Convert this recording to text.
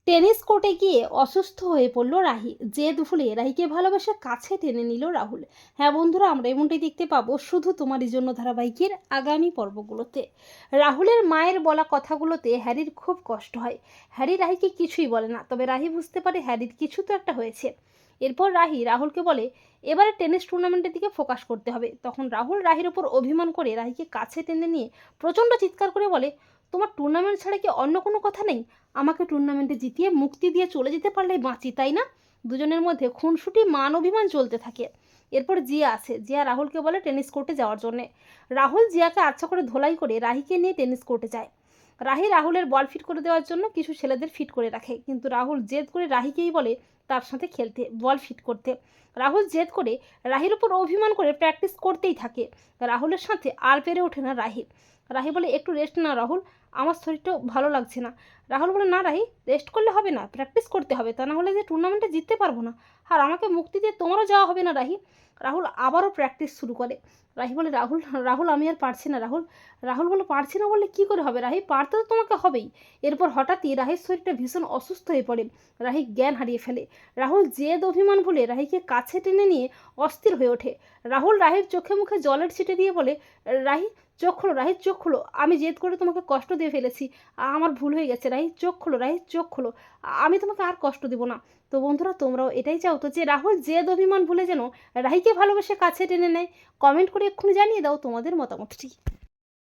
Tennis কোর্টে গিয়ে অসুস্থ হয়ে পড়ল রাহি। জেদ ভুলে রাহিকে ভালোবেসে কাছে টেনে নিল রাহুল। হ্যাঁ বন্ধুরা, আমরা এমনটাই দেখতে পাবো শুধু তোমারই জন্য ধারাবাহিকের আগামী পর্বগুলোতে। রাহুলের মায়ের বলা কথাগুলোতে হ্যারির খুব কষ্ট হয়। হ্যারি রাহিকে কিছুই বলে না, তবে রাহি বুঝতে পারে হ্যারির কিছু তো একটা হয়েছে। এরপর রাহি রাহুলকে বলে এবারে টেনিস টুর্নামেন্টের দিকে ফোকাস করতে হবে। তখন রাহুল রাহির ওপর অভিমান করে রাহিকে কাছে টেনে নিয়ে প্রচণ্ড চিৎকার করে বলে, তোমার টুর্নামেন্ট ছাড়া কি অন্য কোনো কথা নেই? আমাকে টুর্নামেন্টে জিতিয়ে মুক্তি দিয়ে চলে যেতে পারলেই বাঁচি, তাই না? দুজনের মধ্যে খুনসুটি মান অভিমান চলতে থাকে। এরপর জিয়া আসে। জিয়া রাহুলকে বলে টেনিস কোর্টে যাওয়ার জন্যে। রাহুল জিয়াকে আচ্ছা করে ধোলাই করে রাহিকে নিয়ে টেনিস কোর্টে যায়। রাহি রাহুলের বল ফিট করে দেওয়ার জন্য কিছু ছেলেদের ফিট করে রাখে, কিন্তু রাহুল জেদ করে রাহিকেই বলে তার সাথে খেলতে, বল ফিট করতে। রাহুল জেদ করে রাহির উপর অভিমান করে প্র্যাকটিস করতেই থাকে। রাহুলের সাথে আর পেরে ওঠে না রাহি। রাহি বলে একটু রেস্ট না রাহুল, আমার শরীরটাও ভালো লাগছে না। রাহুল বলে না রাহি, রেস্ট করলে হবে না, প্র্যাকটিস করতে হবে, তা না হলে যে টুর্নামেন্টে জিততে পারবো না। আর আমাকে মুক্তি দিয়ে তোমারও যাওয়া হবে না রাহি। রাহুল আবারও প্র্যাকটিস শুরু করে। রাহি বলে রাহুল রাহুল আমি আর পারছি না রাহুল। রাহুল বলে পারছি না বললে কী করে হবে রাহি, পারতে তো তোমাকে হবেই। এরপর হঠাৎই রাহির শরীরটা ভীষণ অসুস্থ হয়ে পড়ে। রাহি জ্ঞান হারিয়ে ফেলে। রাহুল জেদ অভিমান ভুলে রাহিকে কাছে টেনে নিয়ে অস্থির হয়ে ওঠে। রাহুল রাহির চোখে মুখে জলের ছিটে দিয়ে বলে, রাহি চোখ খোলো, রাহির চোখ খোলো, আমি জেদ করে তোমাকে কষ্ট দিয়ে ফেলেছি, আমার ভুল হয়ে গেছে, রাহি চোখ খোলো, রাহি চোখ খোলো, আমি তোমাকে আর কষ্ট দেবো না। তো বন্ধুরা, তোমরাও এটাই চাও তো যে রাহুল জেদ অভিমান ভুলে যেন রাহিকে ভালোবেসে কাছে টেনে নেয়? কমেন্ট করে এক্ষুনি জানিয়ে দাও তোমাদের মতামতটি।